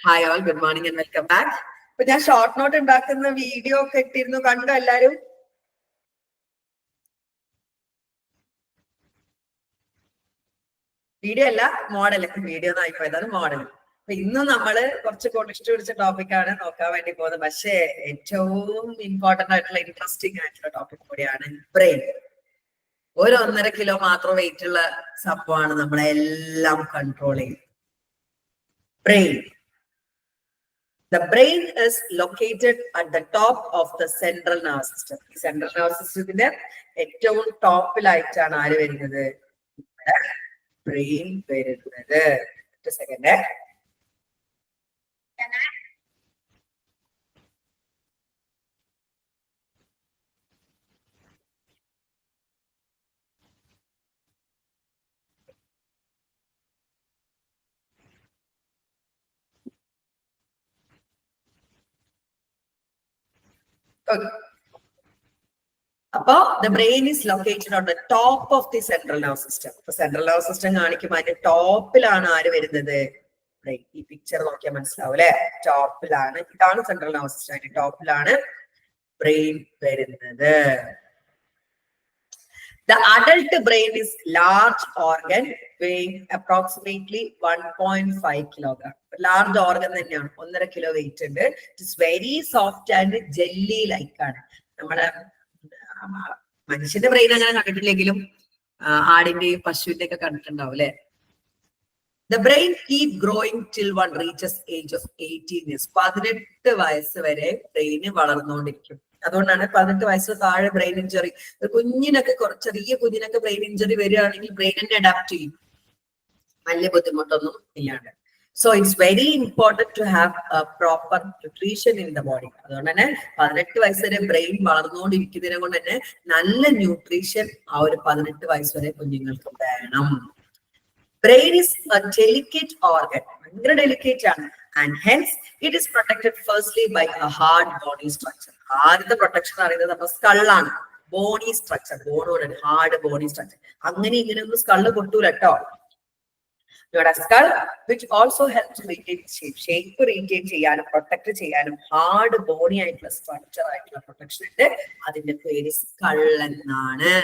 Hi all, good morning and welcome back. ഇപ്പൊ ഞാൻ short note ഉണ്ടാക്കുന്ന വീഡിയോ ഒക്കെ ഇട്ടിരുന്നു, കണ്ടോ എല്ലാരും? വീഡിയോ അല്ല, മോഡൽ. വീഡിയോ ഒന്നും ആയിപ്പോയതാണ്, മോഡൽ. അപ്പൊ ഇന്ന് നമ്മള് കുറച്ച് കൊണിഷ്ട പിടിച്ച ടോപ്പിക്കാണ് നോക്കാൻ വേണ്ടി പോകുന്നത്. പക്ഷേ ഏറ്റവും ഇമ്പോർട്ടന്റ് ആയിട്ടുള്ള ഇൻട്രസ്റ്റിംഗ് ആയിട്ടുള്ള ടോപ്പിക് കൂടിയാണ് ബ്രെയിൻ. ഒരു 1.5 കിലോ മാത്രം വെയിറ്റ് ഉള്ള സംഭവമാണ് നമ്മളെല്ലാം കൺട്രോൾ ചെയ്യുന്നത്. Brain. The brain is located at the top of the central nervous system. Central nervous systemത്തിന്റെ ഏറ്റവും ടോപ്പിലായിട്ടാണ് ആര് വരുന്നത്? ബ്രെയിൻ വരുന്നത്. സെക്കൻഡ്. അപ്പോ the brain is located on the top of the central nervous system. അപ്പൊ സെൻട്രൽ nervous system കാണിക്കുമ്പോൾ അതിന്റെ ടോപ്പിലാണ് ആര് വരുന്നത്? ബ്രെയിൻ. ഈ പിക്ചർ നോക്കിയാൽ മനസ്സിലാവും അല്ലെ? ടോപ്പിലാണ്. ഇതാണ് സെൻട്രൽ nervous system. അതിന്റെ ടോപ്പിലാണ് ബ്രെയിൻ വരുന്നത്. The adult brain is large organ weighing approximately 1.5 kilogram. Large organ തന്നെയാണ്. 1.5 കിലോ വെയിറ്റ് ഉണ്ട്. It is very soft and jelly like ആണ്. നമ്മുടെ മനുഷ്യന്റെ ബ്രെയിൻ അങ്ങനെ കണ്ടിട്ടില്ലെങ്കിലും ആടിന്റെയും പശുവിന്റെ ഒക്കെ കണ്ടിട്ടുണ്ടാവും അല്ലെ? The brain keep growing till one reaches age of 18 years. 18 വയസ്സ് വരെ ബ്രെയിന് വളർന്നുകൊണ്ടിരിക്കും. അതുകൊണ്ടാണ് 18 വയസ്സിന് താഴെ ബ്രെയിൻ ഇഞ്ചറി. കുഞ്ഞിനൊക്കെ ചെറിയ കുഞ്ഞിനൊക്കെ ബ്രെയിൻ ഇഞ്ചറി വരികയാണെങ്കിൽ ബ്രെയിനിനെ അഡാപ്റ്റ് ചെയ്യും, വലിയ ബുദ്ധിമുട്ടൊന്നും ഇല്ലാണ്ട്. So it's very important to have a proper nutrition in the body. അതുകൊണ്ട് തന്നെ 18 വയസ്സ് വരെ ബ്രെയിൻ വളർന്നുകൊണ്ടിരിക്കുന്നതിനെ കൊണ്ട് തന്നെ നല്ല ന്യൂട്രീഷൻ ആ ഒരു 18 വയസ്സ് വരെ കുഞ്ഞുങ്ങൾക്ക് വേണം. Brain is A delicate organ. ഭയങ്കര ഡെലിക്കേറ്റ് ആണ്. And hence it is protected firstly by a hard bony structure. ആദ്യത്തെ പ്രൊട്ടക്ഷൻ എന്ന് പറയുന്നത് നമ്മുടെ സ്കള്ളാണ്. ബോണി സ്ട്രക്ചർ, ബോണോട് ഹാർഡ് ബോണി സ്ട്രക്ചർ. അങ്ങനെ ഇങ്ങനെ ഒന്നും സ്കള്ള് പൊട്ടൂല കേട്ടോ. Your skull, which also helps to retain shape retain ചെയ്യാനും പ്രൊട്ടക്ട് ചെയ്യാനും ഹാർഡ് ബോണി ആയിട്ടുള്ള സ്ട്രക്ചർ ആയിട്ടുള്ള പ്രൊട്ടക്ഷൻ ഉണ്ട്. അതിന്റെ പേര് സ്കൾ എന്നാണ്.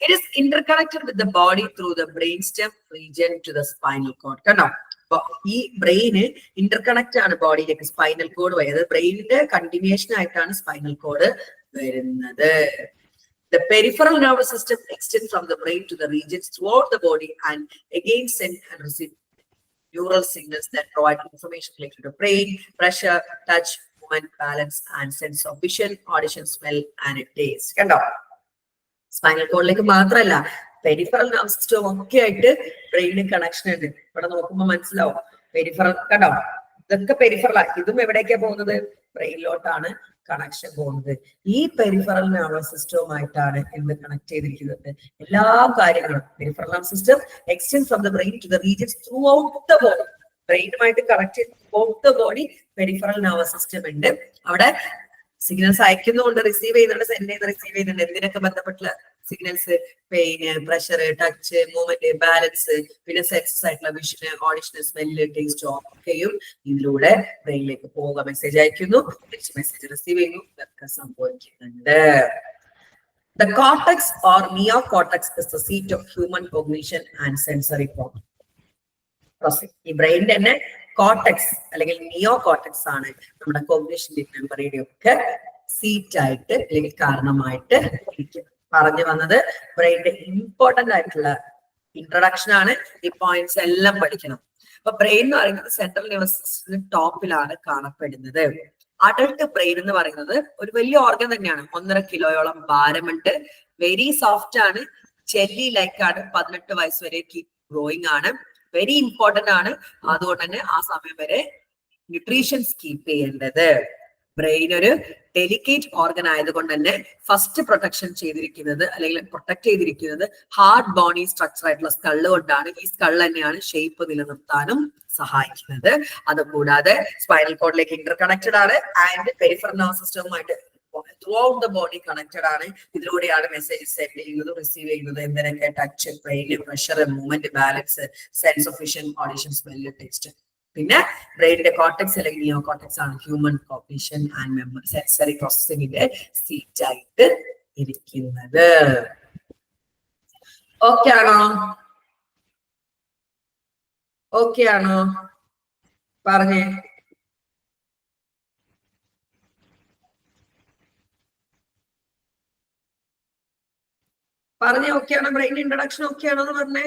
It is interconnected with the body through the brainstem region to the spinal cord. കണ്ടോ? ഈ ബ്രെയിന് ഇന്റർകണക്ട് ആണ് ബോഡിയിലേക്ക്, സ്പൈനൽ കോഡ് വഴി. അത് ബ്രെയിനിന്റെ കണ്ടിന്യൂഷൻ ആയിട്ടാണ് സ്പൈനൽ കോഡ് വരുന്നത്. The peripheral nervous system extends from the brain to the regions throughout the body and again send and receive neural signals that provide information related to brain, pressure, touch, movement, balance, and sense of vision, audition, smell, and taste. കണ്ടോ? Spinal കോഡിലേക്ക് മാത്രമല്ല, peripheral nervous system ഒക്കെ ആയിട്ട് ബ്രെയിനിന് connection ഉണ്ട്. ഇവിടെ നോക്കുമ്പോൾ മനസ്സിലാവും. Peripheral കണ്ടോ? ഇതൊക്കെ പെരിഫറലാണ്. ഇതും എവിടേക്കാ പോകുന്നത്? ബ്രെയിനിലോട്ടാണ് കണക്ഷൻ പോകുന്നത്. ഈ പെരിഫറൽ nervous സിസ്റ്റവുമായിട്ടാണ് എന്ത് കണക്ട് ചെയ്തിരിക്കുന്നത്? എല്ലാ കാര്യങ്ങളും. Peripheral nervous system extends from the brain to the regions throughout the body. ബ്രെയിനുമായിട്ട് കണക്ട് ചെയ്ത് throughout the body peripheral nervous system ഉണ്ട്. അവിടെ സിഗ്നൽസ് അയക്കുന്നുണ്ട്, റിസീവ് ചെയ്യുന്നുണ്ട്, സെൻഡ് ചെയ്യുന്ന റിസീവ് ചെയ്യുന്നുണ്ട്. എന്തിനൊക്കെ ബന്ധപ്പെട്ടുള്ള signals? Pain, pressure, touch, movement, balance, പിന്നെ സെൻസസ് ആയിട്ടുള്ള വിഷന്, ഓഡിഷന്, സ്മെല്ല്, ടേസ്റ്റ് ഒക്കെയും ഇതിലൂടെ ബ്രെയിനിലേക്ക് പോവുക. മെസ്സേജ് അയക്കുന്നു, തിരിച്ച് മെസ്സേജ് റിസീവ് ചെയ്യുന്നു, ഇതൊക്കെ സംഭവിക്കുന്നുണ്ട്. The cortex or neocortex is the seat of human cognition and sensory processing. ഈ ബ്രെയിനിന്റെ തന്നെ കോർട്ടെക്സ് അല്ലെങ്കിൽ നിയോ കോർട്ടെക്സ് ആണ് നമ്മുടെ കോഗ്നിഷന്റെ മെമ്മറിയുടെ ഒക്കെ സീറ്റ് ആയിട്ട് അല്ലെങ്കിൽ കാരണമായിട്ട് ഇരിക്കുന്നത്. പറഞ്ഞു വന്നത് ബ്രെയിനിന്റെ ഇമ്പോർട്ടന്റ് ആയിട്ടുള്ള ഇൻട്രൊഡക്ഷൻ ആണ്. ഈ പോയിന്റ്സ് എല്ലാം പഠിക്കണം. അപ്പൊ ബ്രെയിൻ എന്ന് പറയുന്നത് സെൻട്രൽ നെർവസ് സിസ്റ്റത്തിന്റെ ടോപ്പിലാണ് കാണപ്പെടുന്നത്. അഡൾട്ട് ബ്രെയിൻ എന്ന് പറയുന്നത് ഒരു വലിയ ഓർഗൻ തന്നെയാണ്. 1.5 കിലോയോളം ഭാരമുണ്ട്. വെരി സോഫ്റ്റ് ആണ്, ജെല്ലി ലൈക്ക് ആണ്. 18 വയസ്സ് വരെ കീപ് ഗ്രോയിങ് ആണ്. വെരി ഇമ്പോർട്ടന്റ് ആണ്. അതുകൊണ്ട് തന്നെ ആ സമയം വരെ ന്യൂട്രീഷൻസ് കീപ്പ് ചെയ്യേണ്ടത്. ബ്രെയിൻ ഒരു ഡെലിക്കേറ്റ് ഓർഗൻ ആയതുകൊണ്ട് തന്നെ ഫസ്റ്റ് പ്രൊട്ടക്ഷൻ ചെയ്തിരിക്കുന്നത് അല്ലെങ്കിൽ പ്രൊട്ടക്ട് ചെയ്തിരിക്കുന്നത് ഹാർഡ് ബോണി സ്ട്രക്ചർ ആയിട്ടുള്ള സ്കള്ള് കൊണ്ടാണ്. ഈ സ്കൾ തന്നെയാണ് ഷേപ്പ് നിലനിർത്താനും സഹായിക്കുന്നത്. അതുകൂടാതെ സ്പൈനൽ കോഡിലേക്ക് ഇന്റർ കണക്റ്റഡ് ആണ് ആൻഡ് പെരിഫറൽ nervous സിസ്റ്റവുമായിട്ട് ത്രൂഔട്ട് ദ ബോഡി കണക്റ്റഡ് ആണ്. ഇതിലൂടെയാണ് മെസ്സേജ് സെൻഡ് ചെയ്യുന്നത്, റിസീവ് ചെയ്യുന്നത്. എന്തിനൊക്കെ? Touch, pain, pressure, movement, balance, sense of vision, audition, smell, taste. പിന്നെ ബ്രെയിനിന്റെ കോർട്ടെക്സ് അല്ലെങ്കിൽ നിയോ കോർട്ടെക്സ് ആണ് human cognition and memory sensory പ്രോസസ്സിംഗിന്റെ സീറ്റ് ആയിട്ട് ഇരിക്കുന്നത്. ഓക്കെ ആണോ? ഓക്കെ ആണോ? പറഞ്ഞേ. പറഞ്ഞേ ഓക്കെ ആണോ? ബ്രെയിൻ ഇൻട്രൊഡക്ഷൻ ഓക്കെ ആണോ എന്ന് പറഞ്ഞേ.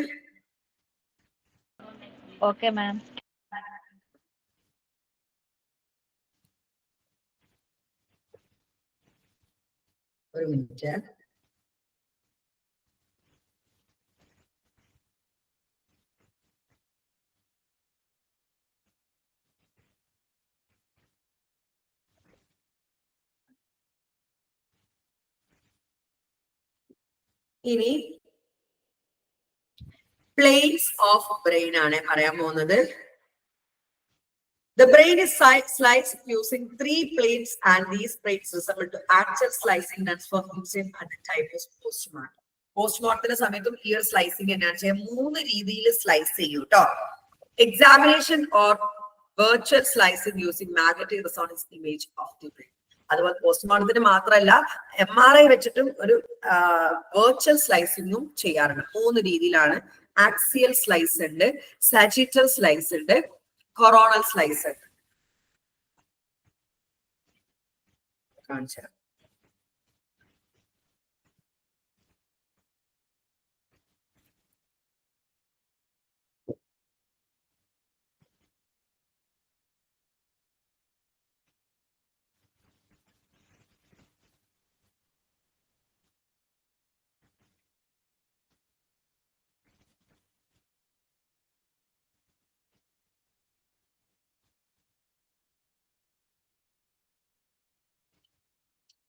Okay ma'am. ഒരു മിനിറ്റ്. ഇനി പ്ലെയിൻസ് ഓഫ് ബ്രെയിൻ ആണ് പറയാൻ പോകുന്നത്. The brain is sliced using 3 planes and these planes resemble to actual slicing done for museum at the type of postmortem. പോസ്റ്റ്മോർട്ടത്തിന്റെ സമയത്തും ഈ ഒരു സ്ലൈസിങ് എന്നാണ് ചെയ്യാൻ 3 രീതിയിൽ സ്ലൈസ് ചെയ്യും കേട്ടോ. Examination or virtual slicing using magnetic resonance image of the brain. അതുപോലെ പോസ്റ്റ്മോർട്ടത്തിന് മാത്രമല്ല MRI വെച്ചിട്ടും ഒരു വെർച്വൽ സ്ലൈസിങ്ങും ചെയ്യാറുണ്ട്. 3 രീതിയിലാണ്. ആക്സിയൽ സ്ലൈസ് ഉണ്ട്, സാജിറ്റൽ സ്ലൈസ് ഉണ്ട്, കൊറോണൽ സ്ലൈസ് ഉണ്ട്. കാണിച്ചു.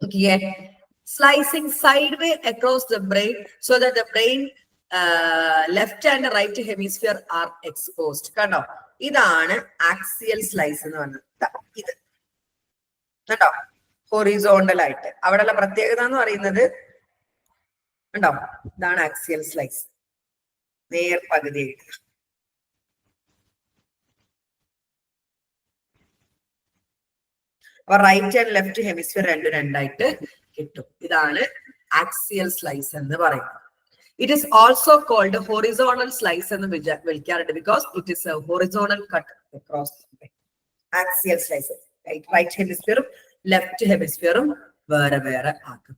Okay. Slicing sideways across the brain so that the brain left and right hemisphere are exposed. കണ്ടോ? ഇതാണ് ആക്സിയൽ സ്ലൈസ് എന്ന് പറഞ്ഞത്. ഇത് കേട്ടോ, ഹൊറിസോണ്ടൽ ആയിട്ട്. അവിടെയുള്ള പ്രത്യേകത എന്ന് പറയുന്നത് കണ്ടോ, ഇതാണ് ആക്സിയൽ സ്ലൈസ്. നേർ പകുതി. അപ്പൊ റൈറ്റ് ആൻഡ് ലെഫ്റ്റ് ഹെമിസ്ഫിയർ രണ്ടായിട്ട് കിട്ടും. ഇതാണ് ആക്സിയൽ സ്ലൈസ് എന്ന് പറയുന്നത്. It is also called horizontal slice എന്ന് വിളിക്കാറുണ്ട് because it is a horizontal cut across axial slice. Right ഹെമിസ്ഫിയറും ലെഫ്റ്റ് ഹെമിസ്ഫിയറും വേറെ വേറെ ആക്കും.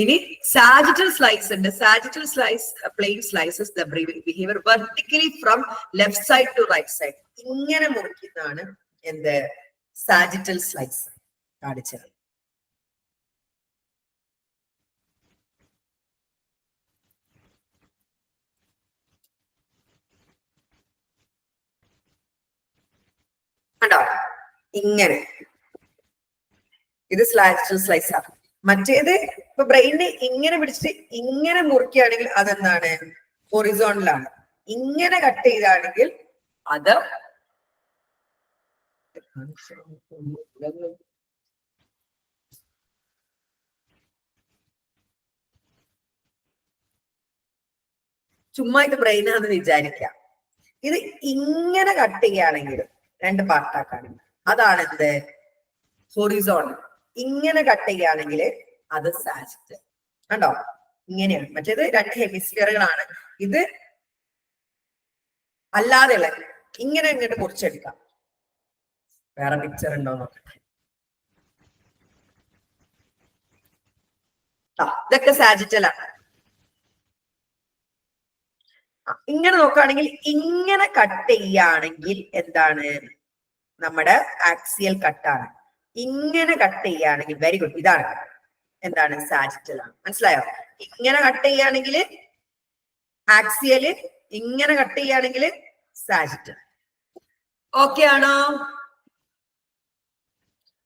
ഇനി സാജിറ്റൽ സ്ലൈസ് ഉണ്ട്. Sagittal slice plane slices the behaviour vertically from left side to right side. ഇങ്ങനെ മുറിക്കുന്നതാണ് എന്ത് സാജിറ്റൽ സ്ലൈസ് കാണിച്ചത്. കണ്ടോ, ഇങ്ങനെ. ഇത് സാജിറ്റൽ സ്ലൈസ് ആണ്. മറ്റേത് ഇപ്പൊ ബ്രെയിനെ ഇങ്ങനെ പിടിച്ചിട്ട് ഇങ്ങനെ മുറിക്കുകയാണെങ്കിൽ അതെന്താണ്, ഹൊറിസോണ്ടലാണ്. ഇങ്ങനെ കട്ട് ചെയ്താണെങ്കിൽ അത് ചുമ്മാ ഇത് ബ്രെയിനാന്ന് വിചാരിക്കാം. ഇത് ഇങ്ങനെ കട്ട് ചെയ്യുകയാണെങ്കിൽ 2 പാർട്ടാക്കാണെങ്കിൽ അതാണ് എന്ത്, ഹൊറിസോണ്ടൽ. ഇങ്ങനെ കട്ട് ചെയ്യുകയാണെങ്കിൽ അത് സാജിറ്റൽ. കണ്ടോ, ഇങ്ങനെയാണ്. മറ്റേത് 2 ഹെമിസ്ഫിയറുകളാണ്. ഇത് അല്ലാതെയുള്ള ഇങ്ങനെ ഇങ്ങോട്ട് മുറിച്ചെടുക്കാം. വേറെ പിക്ചർ ഉണ്ടോ നോക്കട്ടെ. ഇതൊക്കെ സാജിറ്റൽ ആണ്. ഇങ്ങനെ നോക്കുകയാണെങ്കിൽ ഇങ്ങനെ കട്ട് ചെയ്യുകയാണെങ്കിൽ എന്താണ്, നമ്മുടെ ആക്സിയൽ കട്ടാണ്. ഇങ്ങനെ കട്ട് ചെയ്യുകയാണെങ്കിൽ വെരി ഗുഡ്, ഇതാണ് എന്താണ്, സാജിറ്റൽ ആണ്. മനസ്സിലായോ? ഇങ്ങനെ കട്ട് ചെയ്യുകയാണെങ്കിൽ ആക്സിയല്, ഇങ്ങനെ കട്ട് ചെയ്യുകയാണെങ്കിൽ സാജിറ്റൽ. ഓക്കെ ആണോ?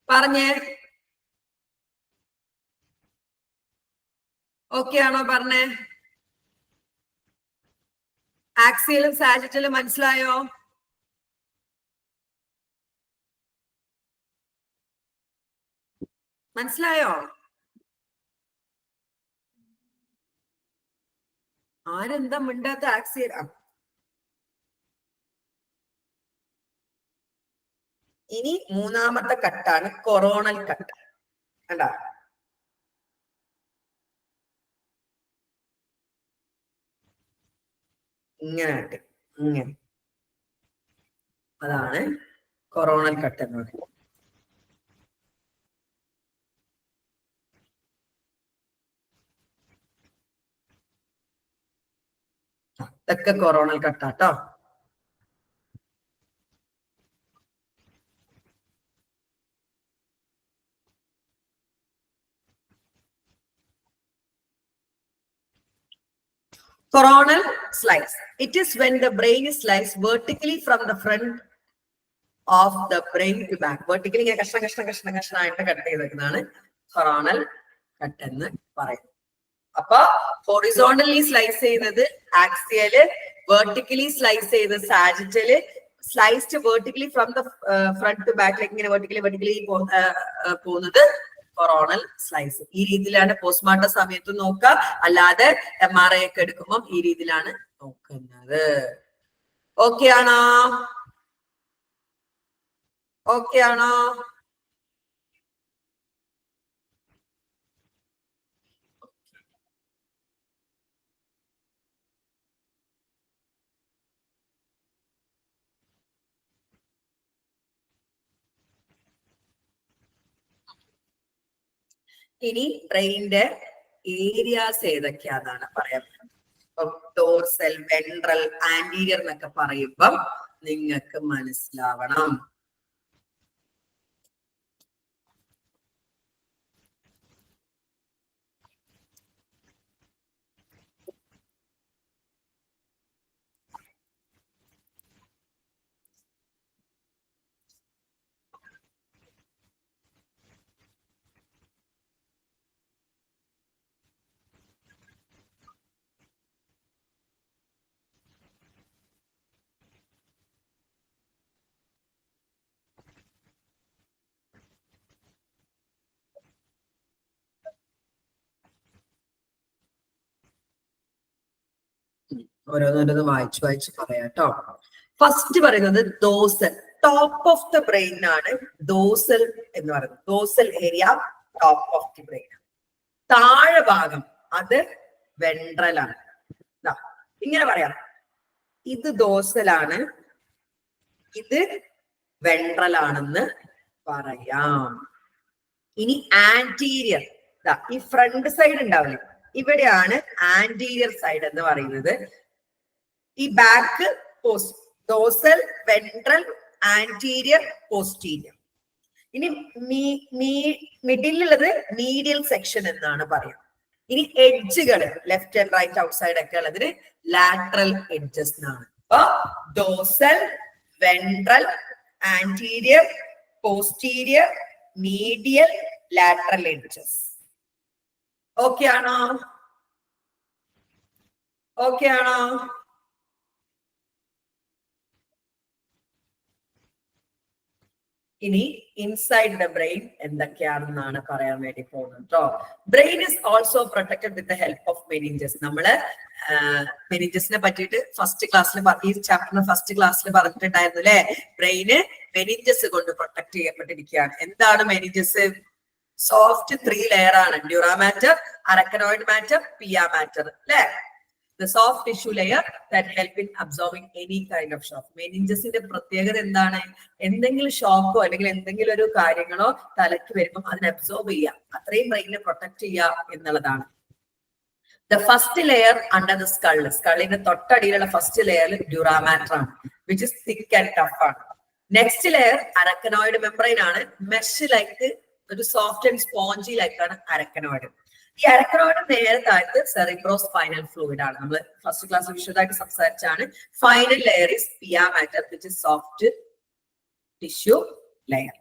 പറഞ്ഞേ. ഓക്കെ ആണോ? പറഞ്ഞേ. ആക്സിയലും സാജിറ്റലും മനസ്സിലായോ? മനസ്സിലായോ? ആരെന്താ മിണ്ടാത്ത? ആക്സിയൽ ഇനി മൂന്നാമത്തെ കട്ടാണ് കൊറോണൽ കട്ട്. കണ്ടാ, ഇങ്ങനെ ഇങ്ങനെ, അതാണ് കൊറോണൽ കട്ട് എന്ന് പറയുന്നത്. ഇതൊക്കെ coronal കട്ടാട്ടോ. Coronal slice. It is when the brain is sliced vertically from the front of the brain to back. Vertically ഇങ്ങനെ കഷ്ണമായിട്ട് കട്ട് ചെയ്തേക്കുന്നതാണ് കൊറോണൽ കട്ട് എന്ന് പറയുന്നത്. അപ്പൊ ഹൊറിസോണ്ടലി സ്ലൈസ് ചെയ്യുന്നത് ആക്സിയല്, വെർട്ടിക്കലി സ്ലൈസ് ചെയ്ത് sagittal, sliced vertically from the front to ബാക്കിലേക്ക് ഇങ്ങനെ vertically പോകുന്നത് coronal slice. ഈ രീതിയിലാണ് പോസ്റ്റ്മോർട്ടം സമയത്ത് നോക്കുക, അല്ലാതെ MRI ഒക്കെ എടുക്കുമ്പോൾ ഈ രീതിയിലാണ് നോക്കുന്നത്. ഓക്കെ ആണോ? ഓക്കെ ആണോ? ഇനി ബ്രെയിനിന്റെ ഏരിയാസ് ഏതൊക്കെയാണെന്നാണ് പറയാൻ പറ്റുന്നത്. ഡോർസൽ, വെൻട്രൽ, ആന്റീരിയർ എന്നൊക്കെ പറയുമ്പം നിങ്ങൾക്ക് മനസ്സിലാവണം. ഓരോന്നോരോന്ന് വായിച്ചു പറയാട്ടോ. ഫസ്റ്റ് പറയുന്നത് dorsal, top of the brain ആണ് ഡോസൽ എന്ന് പറയുന്നത്. Dorsal area top of the brain. താഴെ ഭാഗം അത് വെൻട്രൽ ആണ്. ഇങ്ങനെ പറയാം, ഇത് ഡോസലാണ്, ഇത് വെൻട്രൽ ആണെന്ന് പറയാം. ഇനി ആന്റീരിയർ, ഈ ഫ്രണ്ട് സൈഡ് ഉണ്ടാവില്ലേ, ഇവിടെയാണ് ആന്റീരിയർ സൈഡ് എന്ന് പറയുന്നത്. ഈ back post, dorsal, ventral, anterior, posterior. ഇനി മിഡിലുള്ളത് മീഡിയൽ സെക്ഷൻ എന്നാണ് പറയുക. ഇനി എഡ്ജുകൾ left and right outside ഒക്കെ ഉള്ളതിന് ലാറ്ററൽ എഡ്ജസ് എന്നാണ്. അപ്പൊ dorsal, ventral, anterior, posterior, medial, lateral edges. Okay ആണോ? ഓക്കെ ആണോ? ഇനി ഇൻസൈഡ് ദ ബ്രെയിൻ എന്തൊക്കെയാണെന്നാണ് പറയാൻ വേണ്ടി പോകുന്നത് കേട്ടോ. Brain is also protected with the help of meninges. നമ്മള് മെനിഞ്ചസിനെ പറ്റിയിട്ട് ഫസ്റ്റ് ക്ലാസ്സിൽ, ഈ ചാപ്റ്ററിന് ഫസ്റ്റ് ക്ലാസ്സിൽ പറഞ്ഞിട്ടുണ്ടായിരുന്നു അല്ലെ. ബ്രെയിന് മെനിഞ്ചസ് കൊണ്ട് പ്രൊട്ടക്ട് ചെയ്യപ്പെട്ടിരിക്കുകയാണ്. എന്താണ് മെനിഞ്ചസ്? സോഫ്റ്റ് 3 ലെയർ ആണ്. Dura matter, arachnoid matter, pia matter അല്ലെ. The soft tissue layer that help in absorbing any kind of shock. മെനിഞ്ചസിന്റെ പ്രത്യേകത എന്താണ്? എന്തെങ്കിലും ഷോക്കോ അല്ലെങ്കിൽ എന്തെങ്കിലും ഒരു കാര്യങ്ങളോ തലയ്ക്ക് വരുമ്പോൾ അതിനെ അബ്സോർബ് ചെയ്യാം, അത്രയും ബ്രെയിനെ പ്രൊട്ടക്ട് ചെയ്യുക എന്നുള്ളതാണ്. The first layer under the skull, സ്കള്ളിന്റെ തൊട്ടടിയിലുള്ള ഫസ്റ്റ് ലെയർ ഡ്യൂറാ മാറ്റർ ആണ്, which is thick and tough ആണ്. നെക്സ്റ്റ് ലെയർ അരക്കനോയിഡ് മെംബ്രെയിൻ ആണ്. മെഷ് ലൈക്ക്, ഒരു സോഫ്റ്റ് ആൻഡ് സ്പോഞ്ചി ലൈക്കാണ് അരക്കനോയിഡ്. ഈ അരക്കനോയിഡ് നേരെ താഴത്ത് സെറിബ്രോ സ്പൈനൽ ഫ്ലൂയിഡ് ആണ്. നമ്മൾ ഫസ്റ്റ് ക്ലാസ് വിശദമായിട്ട് സംസാരിച്ചാണ്. Final layer is pia matter, which is soft tissue layer.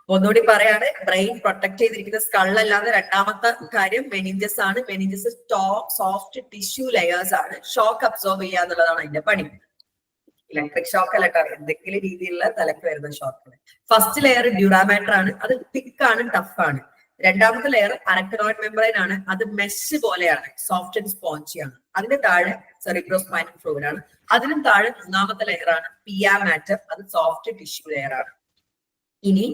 ഒന്നുകൂടി പറയാണ്, ബ്രെയിൻ പ്രൊട്ടക്ട് ചെയ്തിരിക്കുന്ന സ്കള്ളല്ലാതെ രണ്ടാമത്തെ കാര്യം മെനിഞ്ചസ് ആണ്. മെനിഞ്ചസ് സോഫ്റ്റ് ടിഷ്യൂ ലെയേഴ്സ് ആണ്. ഷോക്ക് അബ്സോർബ് ചെയ്യുക എന്നുള്ളതാണ് അതിന്റെ പണി. ഇലക്ട്രിക് ഷോക്ക് അല്ല, എന്തെങ്കിലും രീതിയിലുള്ള തലക്ക് വരുന്ന shock. First layer dura matter ആണ്, അത് തിക്ക് ആണ്, ടഫ് ആണ്. രണ്ടാമത്തെ ലെയർ അരക്കനോയിഡ് മെംബ്രെയിൻ ആണ്, അത് മെഷ് പോലെയാണ്, സോഫ്റ്റ് ആൻഡ് സ്പോഞ്ചി ആണ്. അതിന്റെ താഴെ സെറിബ്രോ സ്പൈനൽ ഫ്ലൂയിഡ് ആണ്. അതിനും താഴെ മൂന്നാമത്തെ ലെയർ ആണ് പിയ മാറ്റർ, അത് സോഫ്റ്റ് ടിഷ്യൂ ലെയർ ആണ്. ഇനി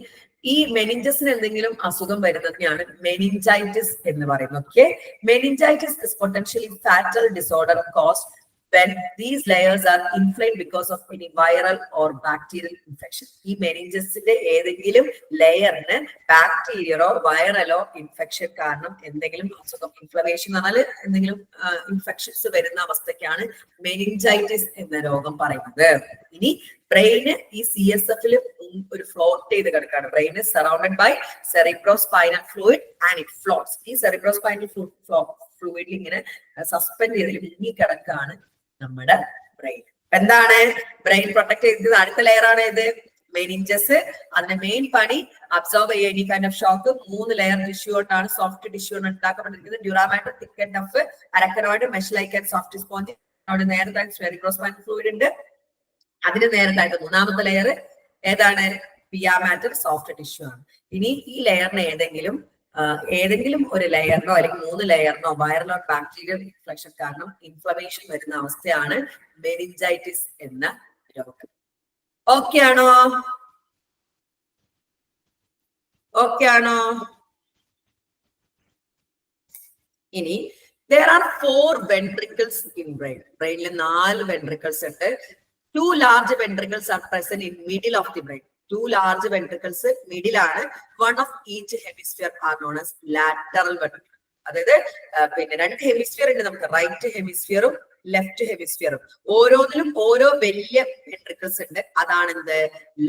ഈ മെനിഞ്ചസിന് എന്തെങ്കിലും അസുഖം വരുന്നതിനാണ് മെനിഞ്ചൈറ്റിസ് എന്ന് പറയുന്നത്. Okay, meningitis is potentially fatal disorder caused when these layers are inflamed because of any viral or bacterial infection. ഈ മെനിഞ്ചസിന്റെ ഏതെങ്കിലും ലെയറിന് ബാക്ടീരിയയോ വൈറലോ ഇൻഫെക്ഷൻ കാരണം എന്തെങ്കിലും അസുഖം, ഇൻഫ്ലമേഷൻ എന്ന് പറഞ്ഞാൽ എന്തെങ്കിലും ഇൻഫെക്ഷൻസ് വരുന്ന അവസ്ഥയ്ക്കാണ് മെനിഞ്ചൈറ്റിസ് എന്ന രോഗം പറയുന്നത്. ഇനി ബ്രെയിന് ഈ CSF ഒരു ഫ്ലോട്ട് ചെയ്ത് കിടക്കാണ്. Brain is surrounded by cerebrospinal fluid and it floats. ഈ സെറിബ്രോസ്പൈനൽ ഫ്ലൂയിഡിൽ ഇങ്ങനെ സസ്പെൻഡ് ചെയ്ത് മുങ്ങി കിടക്കാണ് നമ്മുടെ ബ്രെയിൻ. എന്താണ് ബ്രെയിൻ പ്രൊട്ടക്ട് ചെയ്തത്? അടുത്ത ലെയർ ആണ് ഇത് മെനിഞ്ചസ്. അതിന്റെ മെയിൻ പണി അബ്സോർബ് ചെയ്യുക any kind of shock. 3 layer tissue കൊണ്ടാണ്, സോഫ്റ്റ് ടിഷ്യൂ കൊണ്ട് ഉണ്ടാക്കപ്പെട്ടിരിക്കുന്നത്. Dura matter, thick and tough, arachnoid, mesh like and soft sponge. അവിടെ നേരത്തായിട്ട് സെറിബ്രോസ്പൈനൽ ഫ്ലൂയിഡ് ഉണ്ട്. അതിന് നേരത്തായിട്ട് 3ാമത്തെ ലെയർ ഏതാണ്? പിയാ മാറ്റർ, സോഫ്റ്റ് ടിഷ്യൂ ആണ്. ഇനി ഈ ലെയറിന് ഏതെങ്കിലും ഒരു ലെയറിനോ അല്ലെങ്കിൽ 3 ലെയറിനോ വൈറലോ ബാക്ടീരിയൽ ഇൻഫെക്ഷൻ കാരണം ഇൻഫ്ലമേഷൻ വരുന്ന അവസ്ഥയാണ് മെനിഞ്ചൈറ്റിസ് എന്ന രോഗം. ഓക്കെ ആണോ? ഓക്കെ ആണോ? ഇനി there are 4 ventricles in brain. ബ്രെയിനിൽ 4 ventricles ഉണ്ട്. 2 large ventricles are present in middle of the brain. 2 large ventricles middle ആണ്. One of each hemisphere are known as lateral ventricle. അതായത് പിന്നെ 2 ഹെമിസ്ഫിയർ ഉണ്ട് നമുക്ക്, റൈറ്റ് ഹെമിസ്ഫിയറും ലെഫ്റ്റ് ഹെമിസ്ഫിയറും. ഓരോന്നിലും ഓരോ വലിയ വെൻട്രിക്കിൾസ് ഉണ്ട്. അതാണ് എന്ത്?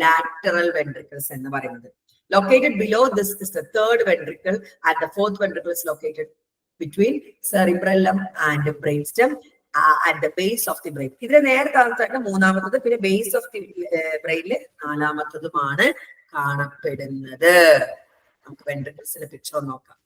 ലാറ്ററൽ വെൻട്രിക്കിൾസ് എന്ന് പറയുന്നത്. Located below this is the 3rd ventricle and the 4th ventricle is located between cerebellum and brainstem at the base of the brain. ഇതിന് നേരത്തെ 3ാമത്തത്, പിന്നെ ബേസ് ഓഫ് ദി ബ്രെയിനില് 4ാമത്തതുമാണ് കാണപ്പെടുന്നത്. നമുക്ക് വെൻട്രിക്കിൾസിന്റെ പിക്ചർ നോക്കാം.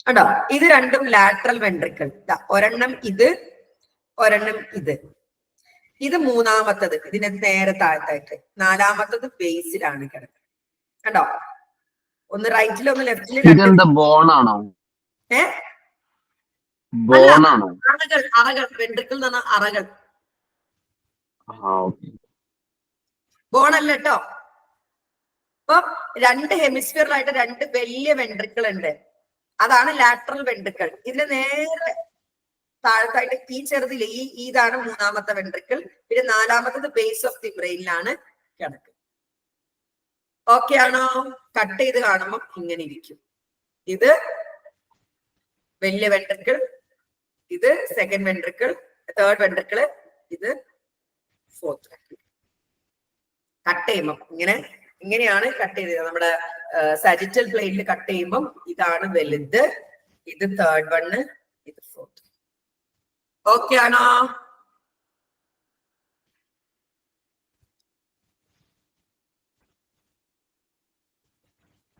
കണ്ടോ? ഇത് രണ്ടും ലാറ്ററൽ വെൻട്രിക്കിൾ. ഒരെണ്ണം ഇത്, ഒരെണ്ണം ഇത്. ഇത് 3ാമത്തത്, ഇതിന് നേരെ താഴത്തായിട്ട്. 4ാമത്തത് ബേസിലാണ് കിടക്കുന്നത്. കണ്ടോ? ഒന്ന് റൈറ്റിലും ഒന്ന് ലെഫ്റ്റിലും. ബോണാണോ? അറകൾ. അറകൾ വെൻട്രിക്കിൾ എന്ന് പറഞ്ഞാൽ അറകൾ. ബോണല്ല കേട്ടോ. അപ്പൊ 2 ഹെമിസ്ഫിയറിലായിട്ട് 2 വലിയ വെൻട്രിക്കിൾ ഉണ്ട്. അതാണ് ലാറ്ററൽ വെൻട്രിക്കിൾ. ഇതിന് നേരെ താഴത്തായിട്ട് ഈ ചെറുതില് ഇതാണ് 3ാമത്തെ വെൻട്രിക്കിൾ. പിന്നെ 4ാമത്തത് ബേസ് ഓഫ് ദി ബ്രെയിനിലാണ് കിടക്കുന്നത്. ഓക്കെ ആണോ? കട്ട് ചെയ്ത് കാണുമ്പോൾ ഇങ്ങനെ ഇരിക്കും. ഇത് വലിയ വെൻട്രിക്കിൾ, ഇത് 2nd വെൻട്രിക്കിൾ, 3rd വെൻട്രിക്കിൾ, ഇത് 4th വെൻട്രിക്കിൾ. കട്ട് ചെയ്യുമ്പോൾ ഇങ്ങനെയാണ് കട്ട് ചെയ്തത്. നമ്മുടെ സാജിറ്റൽ പ്ലെയിനിൽ കട്ട് ചെയ്യുമ്പോൾ ഇതാണ് വലുത്, ഇത് 3rd വൺ, ഇത് 4th. ഓക്കെ ആണോ?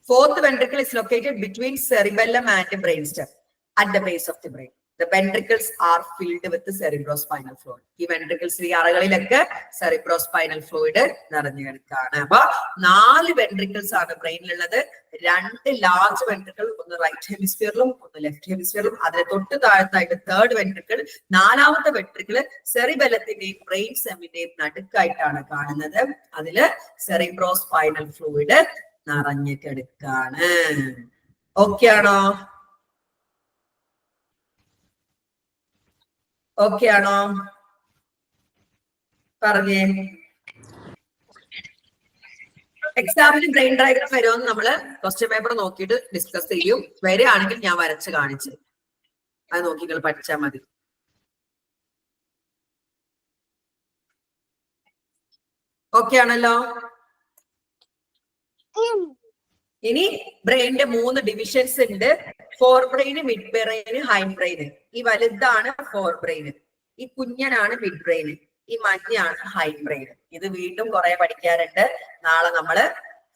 Fourth ventricle is located between cerebellum and brainstem at the base of the brain. The ventricles are filled with the cerebrospinal fluid. ഈ ventricles ഈ അറകളിലൊക്കെ cerebrospinal fluid നിറഞ്ഞു കിടക്കാണ്. അപ്പൊ 4 ventricles ആണ് ബ്രെയിനിലുള്ളത്. 2 ലാർജ് വെൻട്രിക്കിൾ, ഒന്ന് right ഹെമിസ്ഫിയറിലും ഒന്ന് left ഹെമിസ്ഫിയറിലും. അതിന് തൊട്ട് താഴത്തായിട്ട് 3rd വെൻട്രിക്കിൾ. 4ാമത്തെ വെൻട്രിക്കിള് സെറിബെല്ലത്തിന്റെയും ബ്രെയിൻ സെമ്മിന്റെയും നടുക്കായിട്ടാണ് കാണുന്നത്. അതില് cerebrospinal fluid നിറഞ്ഞു കിടക്കാണ്. ഓക്കെ ആണോ? ഓക്കെ ആണോ? പറഞ്ഞേ. എക്സാമിന് ബ്രെയിൻ ഡയഗ്രാം വരുമെന്ന് നമ്മള് ക്വസ്റ്റ്യൻ പേപ്പർ നോക്കിയിട്ട് ഡിസ്കസ് ചെയ്യും. വരികയാണെങ്കിൽ ഞാൻ വരച്ച് കാണിച്ച് അത് നോക്കി നിങ്ങൾ പഠിച്ചാൽ മതി. ഓക്കെ ആണല്ലോ? ഇനി ബ്രെയിനിന്റെ 3 ഡിവിഷൻസ് ഉണ്ട്. Forebrain, midbrain, hindbrain. ഈ വലുതാണ് ഫോർ ബ്രെയിന്, ഈ കുഞ്ഞനാണ് മിഡ് ബ്രെയിന്. ഈ മഞ്ഞയാണ് ഹൈൻഡ് ബ്രെയിൻ. ഇത് വീണ്ടും കുറെ പഠിക്കാറുണ്ട്. നാളെ നമ്മള്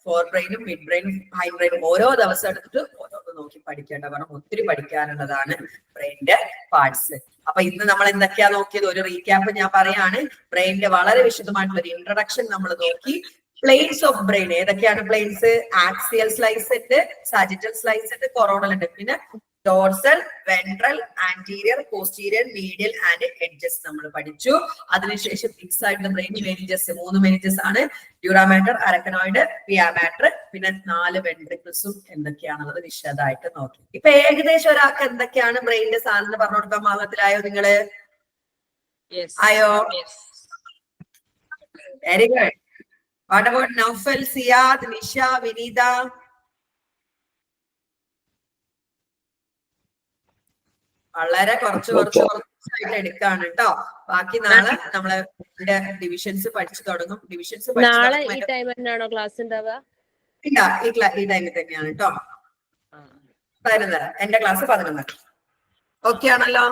ഫോർ ബ്രെയിനും മിഡ് ബ്രെയിനും ഹൈൻഡ് ബ്രെയിനും ഓരോ ദിവസം എടുത്തിട്ട് ഓരോന്ന് നോക്കി പഠിക്കേണ്ട, കാരണം ഒത്തിരി പഠിക്കാനുള്ളതാണ് ബ്രെയിനിന്റെ പാർട്സ്. അപ്പൊ ഇന്ന് നമ്മൾ എന്തൊക്കെയാ നോക്കിയത്, ഒരു റീക്യാപ്പ് ഞാൻ പറയാണ്. ബ്രെയിനിന്റെ വളരെ വിശദമായിട്ടുള്ള ഒരു ഇൻട്രൊഡക്ഷൻ നമ്മൾ നോക്കി. പ്ലെയിൻസ് ഓഫ് ബ്രെയിൻ ഏതൊക്കെയാണ്? പ്ലെയിൻസ് ആക്സിയൽ സ്ലൈസ് ഉണ്ട്, സാജിറ്റൽ സ്ലൈസ് ഉണ്ട്, കൊറോണൽ ഉണ്ട്, പിന്നെ dorsal, ventral, anterior, posterior, medial and edges നമ്മൾ പഠിച്ചു. അതിനുശേഷം ഫിക്സ് ആയിട്ടുള്ള ബ്രെയിൻ മെനിഞ്ചസ്, 3 മെനിഞ്ചസ് ആണ്, dura matter, arachnoid, pia matter, പിന്നെ 4 വെൻട്രിക്കിൾസും എന്തൊക്കെയാണുള്ളത് വിശദമായിട്ട് നോക്കി. ഇപ്പൊ ഏകദേശം ഒരാൾക്ക് എന്തൊക്കെയാണ് ബ്രെയിനിന്റെ സാധനം പറഞ്ഞു കൊടുക്കാൻ പാകത്തിലായോ നിങ്ങള്? ആയോ? Very good. What about Noufal, Siyad, Nisha, Vineetha? വളരെ കുറച്ചായിട്ട് എടുക്കാണ് കേട്ടോ. ബാക്കി നാളെ നമ്മള് ഡിവിഷൻസ് പഠിച്ചു തുടങ്ങും. ഡിവിഷൻസ് ഇല്ല, ഈ ടൈമിൽ തന്നെയാണ് കേട്ടോ. 11:30 എന്റെ ക്ലാസ് 11:30. ഓക്കെ ആണല്ലോ?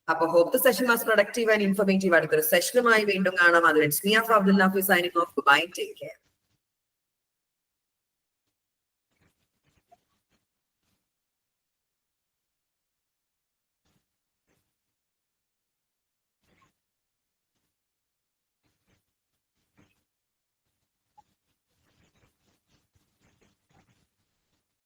അപ്പൊ hope the session was productive and informative. അടുത്തൊരു സെഷനുമായി വീണ്ടും കാണാം. അത് it's me Abdul Nafi signing off. Bye, take care.